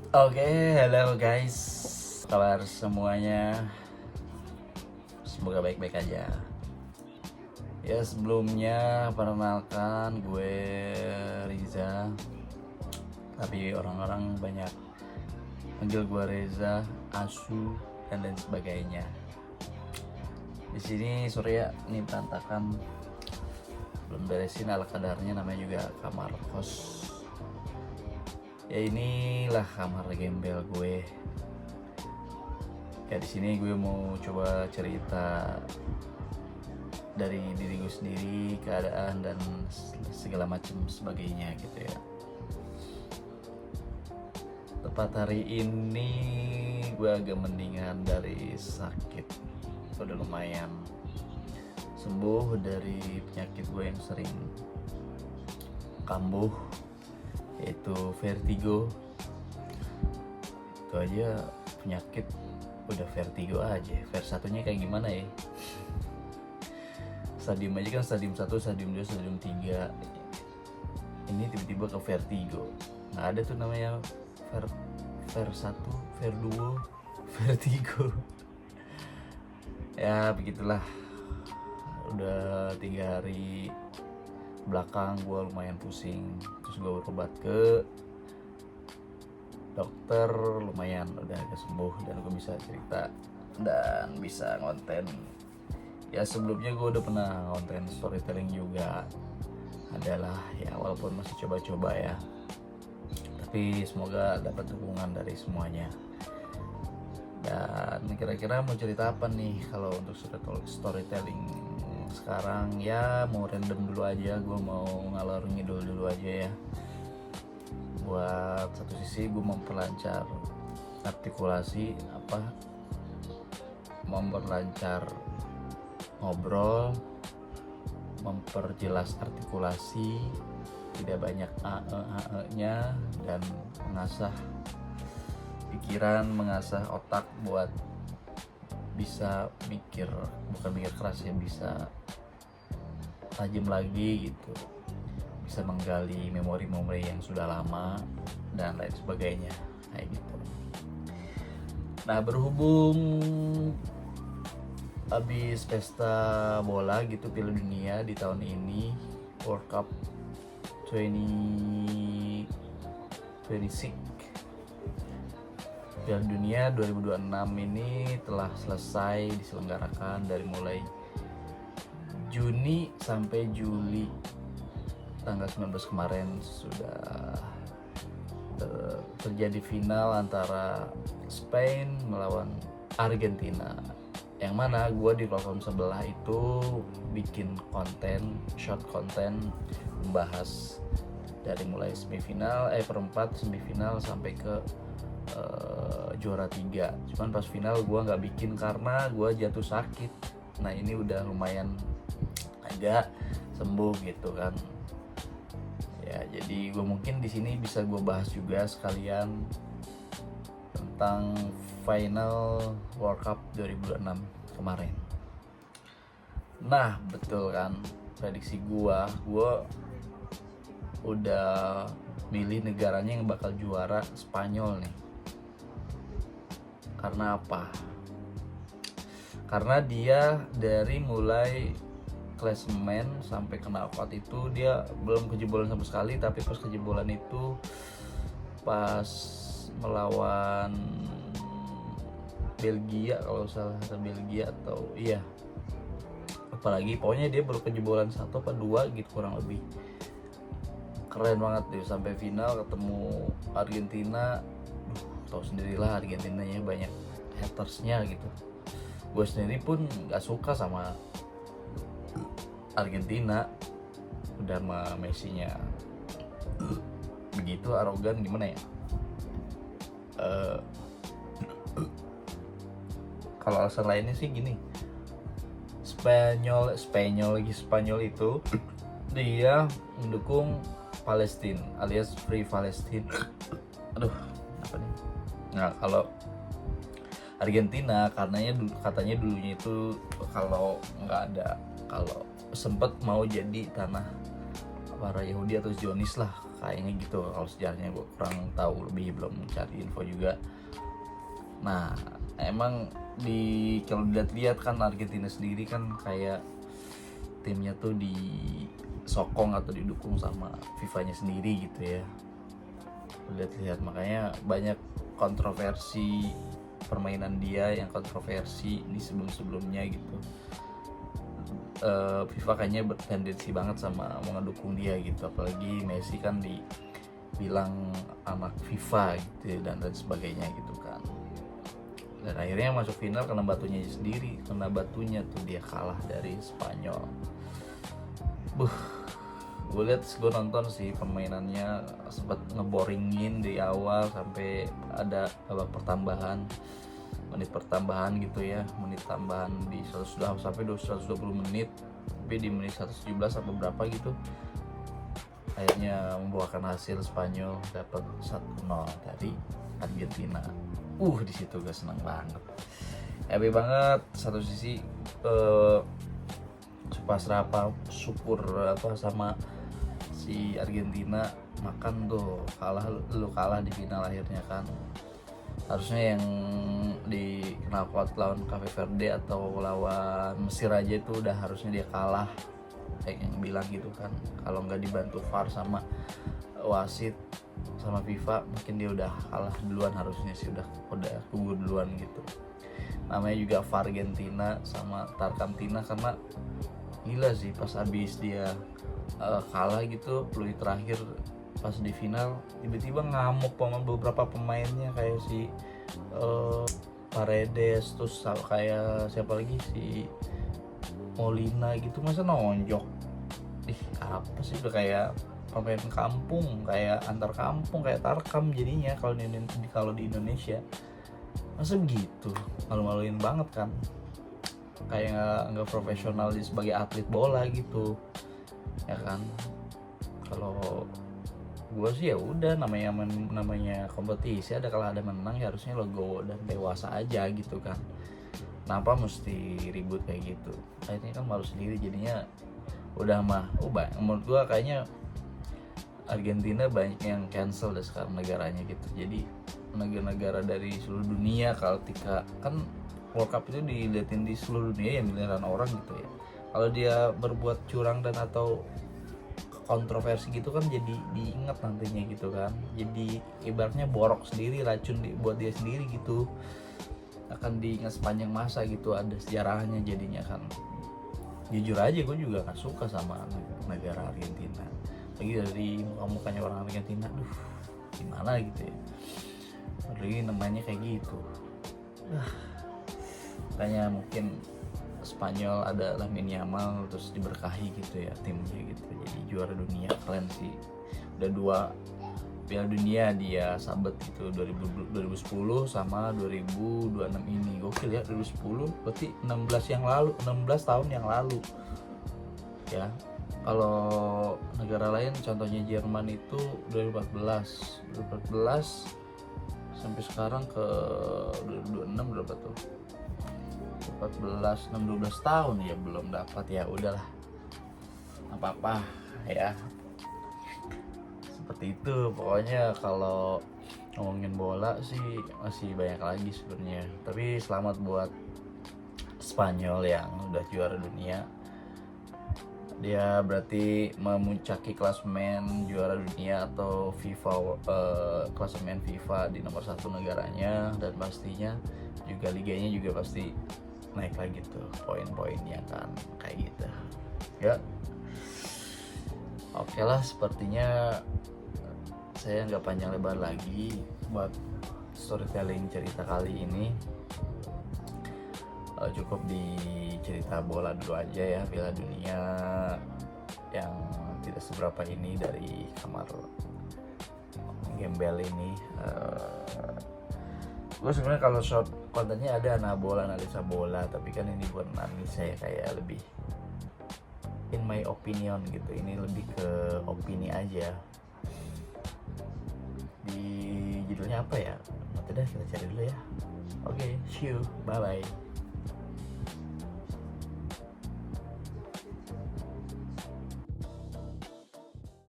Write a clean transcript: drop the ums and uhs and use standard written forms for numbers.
Oke, halo guys. Kabar semuanya? Semoga baik-baik aja. Ya sebelumnya perkenalkan gue Riza. Tapi orang-orang banyak panggil gue Reza, Asu, dan lain sebagainya. Di sini Surya nih berantakan, belum beresin ala kadarnya, namanya juga kamar kos. Ya inilah kamar gembel gue. Ya di sini gue mau coba cerita dari diri gue sendiri, keadaan dan segala macam sebagainya gitu ya. Tepat hari ini gue agak mendingan dari sakit, udah lumayan sembuh dari penyakit gue yang sering kambuh, yaitu vertigo. Itu aja penyakit udah vertigo aja, satunya kayak gimana ya, stadium aja kan stadium 1, stadium 2, stadium 3. Ini tiba-tiba ke vertigo. Nggak ada tuh namanya ver 1, ver 2, vertigo. Ya begitulah. Udah 3 hari belakang gue lumayan pusing, terus gue berobat ke dokter, lumayan udah agak sembuh dan gue bisa cerita dan bisa ngonten. Ya sebelumnya gue udah pernah ngonten storytelling juga, adalah ya walaupun masih coba-coba ya, tapi semoga dapat dukungan dari semuanya. Dan kira-kira mau cerita apa nih kalau untuk storytelling sekarang? Ya mau random dulu aja, gue mau ngalor ngidul dulu aja ya. Buat satu sisi gue memperlancar artikulasi, memperlancar ngobrol, memperjelas artikulasi, tidak banyak nya, dan mengasah pikiran, mengasah otak buat bisa mikir, bukan mikir keras ya, bisa tajam lagi gitu, bisa menggali memori-memori yang sudah lama dan lain sebagainya kayak gitu. Nah berhubung habis pesta bola gitu, Piala Dunia di tahun ini, World Cup 2026, Piala Dunia 2026 ini telah selesai diselenggarakan dari mulai Juni sampai Juli. Tanggal 19 kemarin sudah terjadi final antara Spain melawan Argentina, yang mana gue di platform sebelah itu bikin konten, short konten, membahas dari mulai semifinal, perempat, semifinal sampai ke juara 3. Cuman pas final gue nggak bikin karena gue jatuh sakit. Nah ini udah lumayan agak sembuh gitu kan. Ya jadi gue mungkin di sini bisa gue bahas juga sekalian tentang final World Cup 2026 kemarin. Nah betul kan, prediksi gue udah milih negaranya yang bakal juara, Spanyol nih. Karena apa? Karena dia dari mulai klasemen sampai ke knockout itu dia belum kejebolan sama sekali, tapi pas kejebolan itu pas melawan Belgia kalau salah, atau Belgia atau iya, apalagi pokoknya dia baru kejebolan 1 apa 2 gitu kurang lebih. Keren banget deh, sampai final ketemu Argentina. Tahu sendirilah Argentina ya, banyak hatersnya gitu. Gue sendiri pun gak suka sama Argentina, udah sama Messi-nya begitu arogan, gimana ya, kalau alasan lainnya sih gini, Spanyol itu dia mendukung Palestina alias Free Palestine. Aduh apa nih. Nah kalau Argentina katanya dulunya itu kalau sempet mau jadi tanah para Yahudi atau Zionis lah, kayaknya gitu. Kalau sejarahnya gue kurang tahu, lebih belum cari info juga. Nah emang kalau dilihat-lihat kan Argentina sendiri kan kayak timnya tuh disokong atau didukung sama FIFA-nya sendiri gitu ya. Lihat-lihat makanya banyak kontroversi permainan dia yang kontroversi di sebelum-sebelumnya gitu. FIFA kayaknya bertendensi banget sama mengedukung dia gitu, apalagi Messi kan dibilang anak FIFA gitu dan sebagainya gitu kan. Dan akhirnya masuk final kena batunya sendiri, kena batunya tuh dia kalah dari Spanyol. Gue nonton sih permainannya sempat ngeboringin di awal sampai ada babak menit pertambahan gitu ya, menit tambahan di 100 sampai 120 menit, tapi di menit 117 atau berapa gitu akhirnya membuahkan hasil Spanyol dapat 1-0 dari Argentina. Di situ gue seneng banget, happy banget. Satu sisi pasrah syukur sama si Argentina, makan tuh kalah di final akhirnya kan. Harusnya yang di knockout lawan Cape Verde atau lawan Mesir aja itu udah harusnya dia kalah, yang bilang gitu kan. Kalau nggak dibantu VAR sama wasit sama FIFA mungkin dia udah kalah duluan, harusnya sih udah gugur duluan gitu. Namanya juga Argentina sama Tarkantina, karena gila sih pas abis dia kalah gitu peluit terakhir pas di final tiba-tiba ngamuk sama beberapa pemainnya kayak si Paredes, terus kayak siapa lagi si Molina gitu, masa nonjok. Apa sih, udah kayak pemain kampung, kayak antar kampung, kayak Tarkam jadinya kalau di Indonesia. Masa begitu, malu-maluin banget kan, kayak nggak profesional sebagai atlet bola gitu ya kan. Kalau gue sih ya udah, namanya kompetisi, ada kalah ada menang ya, harusnya logo dan dewasa aja gitu kan. Kenapa mesti ribut kayak gitu? Akhirnya kan malu sendiri jadinya. Udah menurut gue kayaknya Argentina banyak yang cancel deh sekarang negaranya gitu. Jadi negara-negara dari seluruh dunia, ketika kan World Cup itu dilihatin di seluruh dunia ya, miliaran orang gitu ya. Kalau dia berbuat curang dan atau kontroversi gitu kan jadi diingat nantinya gitu kan. Jadi ibaratnya borok sendiri, racun buat dia sendiri gitu, akan diingat sepanjang masa gitu, ada sejarahnya jadinya kan. Jujur aja gue juga gak suka sama negara Argentina, lagi dari muka-mukanya orang Argentina, gimana gitu ya, lagi namanya kayak gitu. Makanya mungkin Spanyol ada Lamine Yamal terus diberkahi gitu ya timnya gitu, jadi juara dunia. Keren sih, udah 2 Piala Dunia dia sabet gitu, 2010 sama 2026 ini. Gokil ya, 2010 berarti 16 tahun yang lalu ya. Kalau negara lain contohnya Jerman itu 2014 sampai sekarang ke 2026 berapa tuh, 12 tahun ya belum dapat. Ya udahlah, apa-apa ya, seperti itu pokoknya. Kalau ngomongin bola sih masih banyak lagi sebenarnya, tapi selamat buat Spanyol yang udah juara dunia. Dia berarti memuncaki klasemen juara dunia atau klasemen FIFA di nomor 1 negaranya, dan pastinya juga liganya juga pasti naik lagi tuh poin-poinnya kan, kayak gitu ya. Oke lah, sepertinya saya nggak panjang lebar lagi buat storytelling cerita kali ini. Cukup di cerita bola dulu aja ya, Piala Dunia yang tidak seberapa ini dari kamar gembel ini. Gue sebenarnya kalau short kontennya ada analisa bola, tapi kan ini bukan analisa ya, kayak lebih in my opinion gitu. Ini lebih ke opini aja. Di judulnya apa ya? Nanti dah kita cari dulu ya. Oke, see you, bye bye.